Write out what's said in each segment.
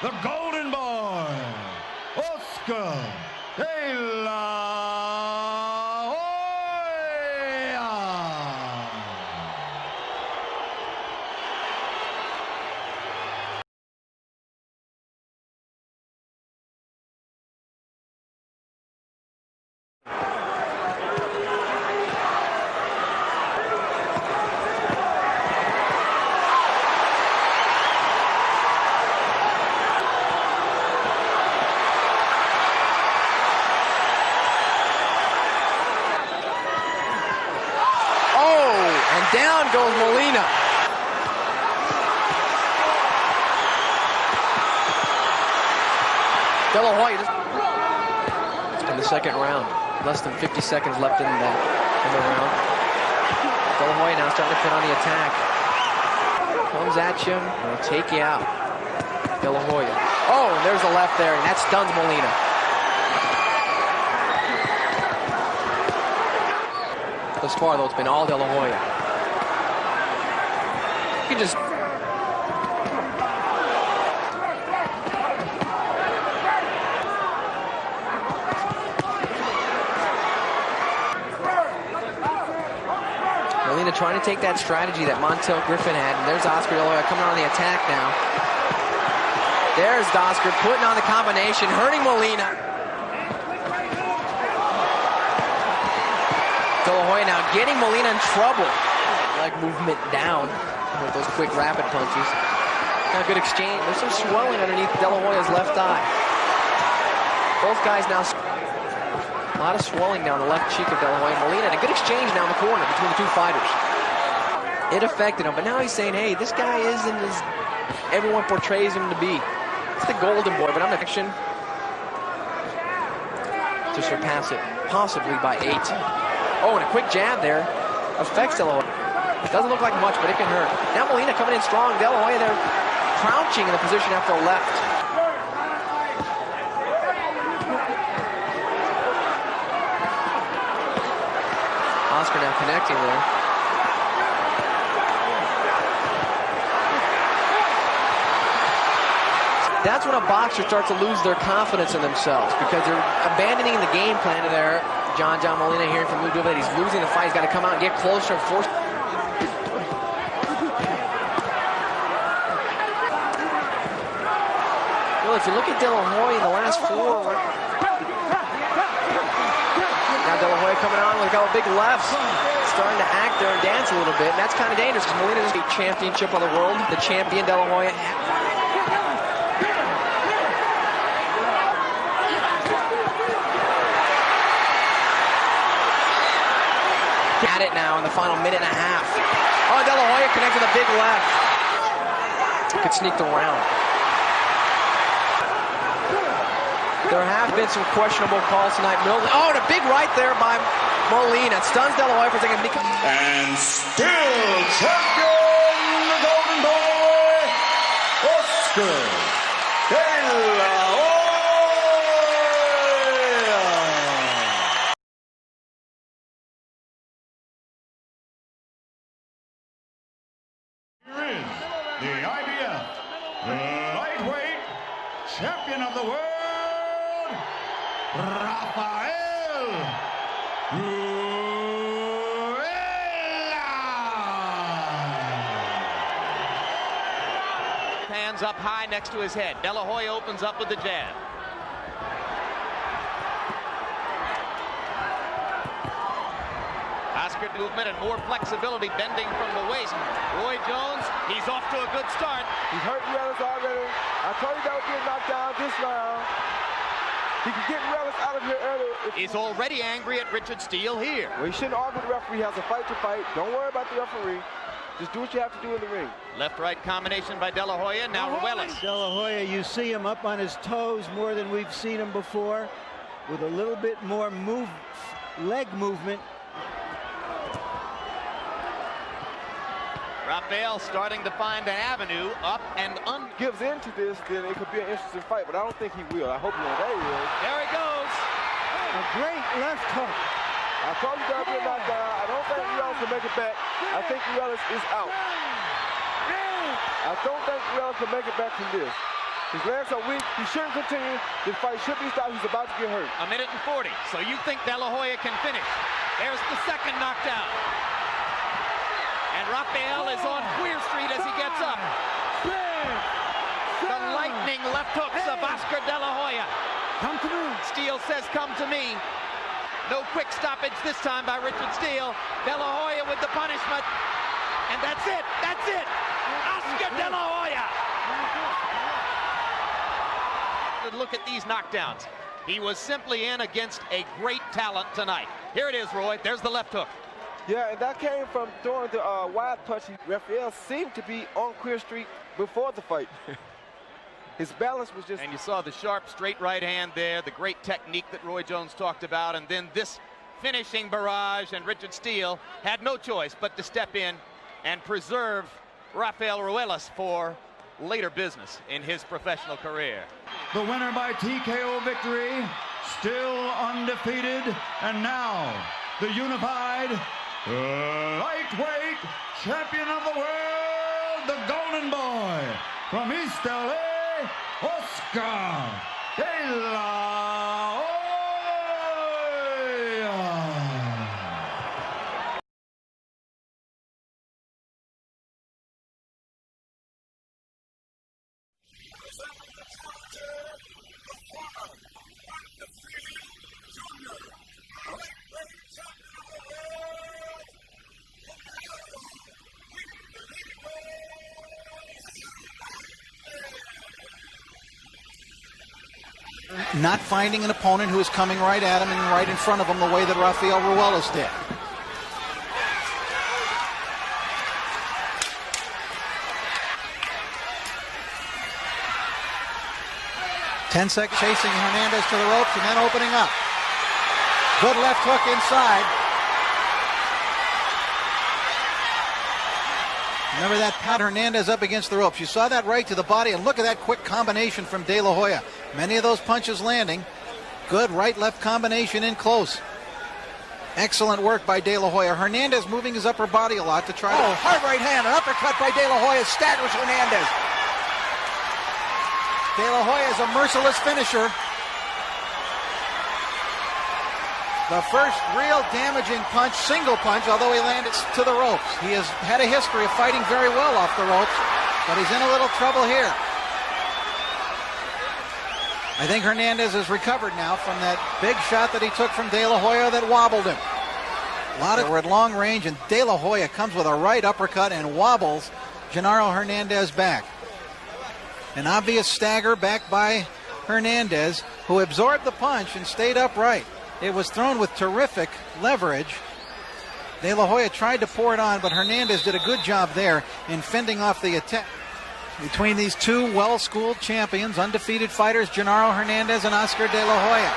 the Golden Boy, Oscar de la Hoya. And down goes Molina. De La Hoya in the second round. Less than 50 seconds left in the round. De La Hoya now starting to put on the attack. Comes at you, will take you out. De La Hoya. Oh, and there's the left there, and that stuns Molina. Thus far, though, it's been all De La Hoya. You can just... Molina trying to take that strategy that Montel Griffin had, and there's Oscar De La Hoya coming on the attack now. There's Oscar putting on the combination, hurting Molina. De La Hoya now getting Molina in trouble. Leg movement down with those quick rapid punches. Got a good exchange. There's some swelling underneath De La Hoya's left eye. Both guys now, a lot of swelling down the left cheek of De La Hoya. Molina, and a good exchange now in the corner between the two fighters. It affected him, but now he's saying, hey, this guy isn't as everyone portrays him to be. It's the golden boy, but I'm in action to surpass it, possibly by 8. Oh, and a quick jab there affects De La Hoya. Doesn't look like much, but it can hurt. Now Molina coming in strong. De La Hoya there crouching in the position after a left. Oscar now connecting there. That's when a boxer starts to lose their confidence in themselves because they're abandoning the game plan of their John Molina hearing from Lou Duva that he's losing the fight. He's got to come out and get closer and force. Well, if you look at De La Hoya in the last 4, now De La Hoya coming on with a couple big lefts, starting to act there and dance a little bit, and that's kind of dangerous because Molina just beat championship of the world, the champion De La Hoya. At it now in the final minute and a half. Oh, De La Hoya connects with a big left. Could sneak the round. There have been some questionable calls tonight. Oh, and a big right there by Molina. Stuns De La Hoya for a second. And still champion, the Golden Boy, Oscar de la Hoya. The IBF lightweight champion of the world, Rafael Hands up high next to his head. De La Hoya opens up with the jab. Oscar movement and more flexibility, bending from the waist. Roy Jones, he's off to a good start. He's hurt Relis already. I told you that would be a knockdown this round. He can get Relis out of here early. He's already angry at Richard Steele here. Well, he shouldn't argue with the referee. He has a fight to fight. Don't worry about the referee. Just do what you have to do in the ring. Left-right combination by De La Hoya. Now Ruelas. De La Hoya, you see him up on his toes more than we've seen him before, with a little bit more leg movement. Rafael starting to find an avenue up and gives into this, then it could be an interesting fight, but I don't think he will. I hope he won't. There he is. There he goes. A great left hook. I told you that would be a knockdown. I don't think Relis can make it back. I think Relis is out. I don't think Relis can make it back from this. His legs are weak. He shouldn't continue. This fight should be stopped. He's about to get hurt. A minute and 40. So you think De La Hoya can finish? There's the second knockdown. And Rafael is on Queer Street as he gets up. The lightning left hooks of Oscar De La Hoya. Come to me. Steele says, come to me. No quick stoppage this time by Richard Steele. De La Hoya with the punishment. And that's it. That's it. Oscar De La Hoya. Look at these knockdowns. He was simply in against a great talent tonight. Here it is, Roy. There's the left hook. Yeah, and that came from throwing the wide punch. Rafael seemed to be on Queer Street before the fight. His balance was just... And you saw the sharp, straight right hand there, the great technique that Roy Jones talked about, and then this finishing barrage, and Richard Steele had no choice but to step in and preserve Rafael Ruelas for later business in his professional career. The winner by TKO victory, still undefeated, and now the unified lightweight champion of the world, the Golden Boy from East LA, Oscar De La Hoya. Not finding an opponent who is coming right at him and right in front of him the way that Rafael Ruelas did. Ten-second chasing Hernandez to the ropes and then opening up. Good left hook inside. Remember that pat Hernandez up against the ropes. You saw that right to the body, and look at that quick combination from De La Hoya. Many of those punches landing. Good right-left combination in close. Excellent work by De La Hoya. Hernandez moving his upper body a lot to try to... Oh, hard right hand. An uppercut by De La Hoya staggers Hernandez. De La Hoya is a merciless finisher. The first real damaging punch, single punch, although he landed to the ropes. He has had a history of fighting very well off the ropes, but he's in a little trouble here. I think Hernandez has recovered now from that big shot that he took from De La Hoya that wobbled him. A lot of we're at long range, and De La Hoya comes with a right uppercut and wobbles Genaro Hernandez back. An obvious stagger back by Hernandez, who absorbed the punch and stayed upright. It was thrown with terrific leverage. De La Hoya tried to pour it on, but Hernandez did a good job there in fending off the attack. Between these two well-schooled champions, undefeated fighters, Genaro Hernandez and Oscar De La Hoya.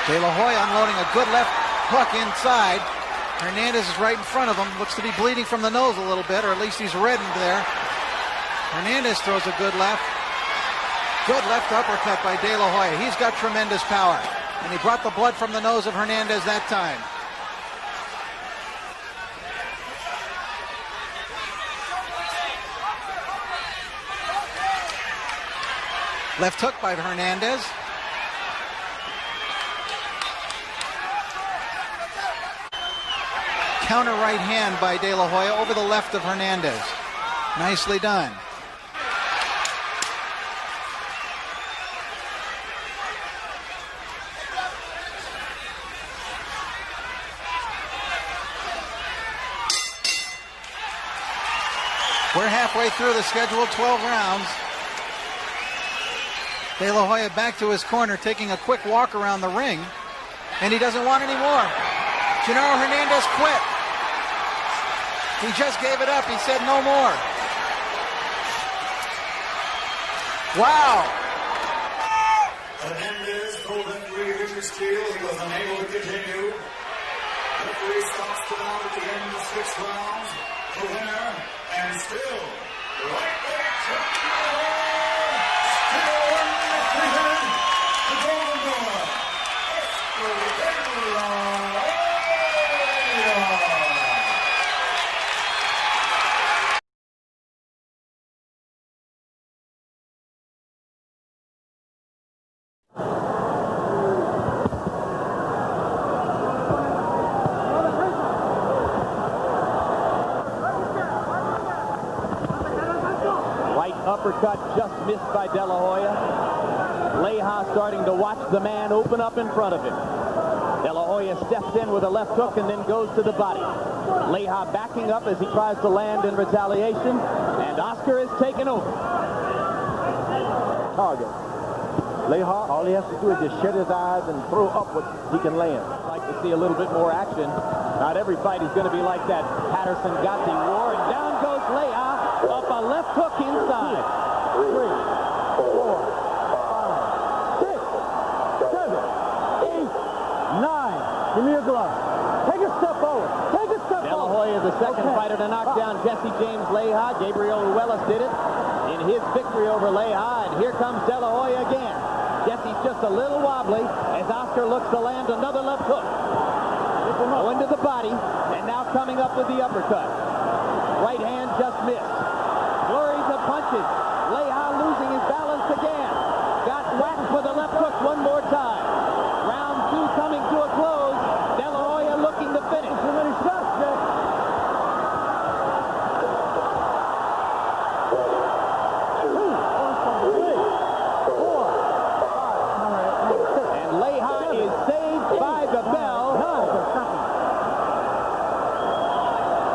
De La Hoya unloading a good left hook inside. Hernandez is right in front of him. Looks to be bleeding from the nose a little bit, or at least he's reddened there. Hernandez throws a good left. Good left uppercut by De La Hoya. He's got tremendous power. And he brought the blood from the nose of Hernandez that time. Left hook by Hernandez. Counter right hand by De La Hoya over the left of Hernandez. Nicely done. We're halfway through the scheduled 12 rounds. De La Hoya back to his corner, taking a quick walk around the ring, and he doesn't want any more. Genaro Hernandez quit. He just gave it up. He said no more. Wow. Hernandez told referee Richard Steele he was unable to continue. Referee stops the round at the end of the 6th round. The winner, and still lightweight champion. uppercut just missed by De La Hoya. Leija starting to watch the man open up in front of him. De La Hoya steps in with a left hook and then goes to the body. Leija backing up as he tries to land in retaliation, and Oscar is taken over. Target. Leija, all he has to do is just shut his eyes and throw up what he can land. I'd like to see a little bit more action. Not every fight is going to be like that Patterson-Gatti war, and down goes Leija, up a left hook inside. 3, 4, 5, 6, 7, 8, 9. Give me your glove. Take a step forward. Take a step De La forward. Hoya, the second fighter to knock down Jesse James Leija. Gabriel Ruelas did it in his victory over Leija, and here comes De La Hoya again. Jesse's just a little wobbly as Oscar looks to land another left hook. Going to the body, and now coming up with the uppercut. Right hand just missed. Flurries of punches. Leija losing his balance again. Got whacked with a left hook one more time. Round 2 coming to a close. De La Hoya looking to finish. Too many shots, Jack. And Leija is saved by the bell.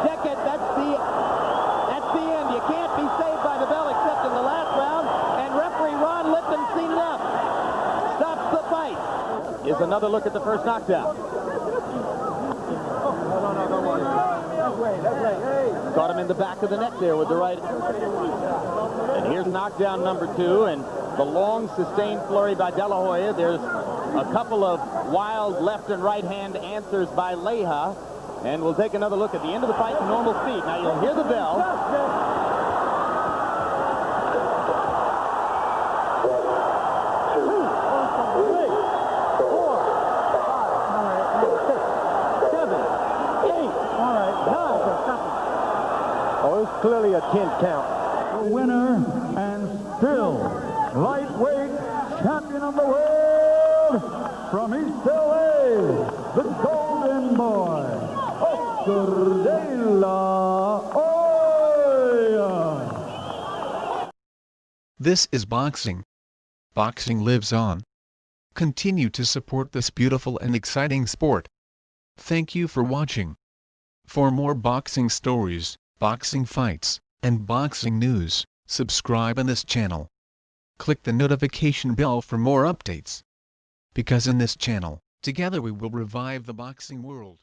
Deckett, that's the end. You can't be saved by the bell except in the last round. And referee Ron Lipton seen enough. Stops the fight. Is another look at the first knockdown. Caught him in the back of the neck there with the right. And here's knockdown number 2, and the long sustained flurry by De La Hoya. There's a couple of wild left and right hand answers by Leija. And we'll take another look at the end of the fight to normal speed. Now you'll hear the bell. Oh, it's clearly a 10 count. The winner and still lightweight champion of the world from East LA, the Golden Boy, Oscar De La Hoya. This is boxing. Boxing lives on. Continue to support this beautiful and exciting sport. Thank you for watching. For more boxing stories, boxing fights, and boxing news, subscribe on this channel. Click the notification bell for more updates. Because in this channel, together we will revive the boxing world.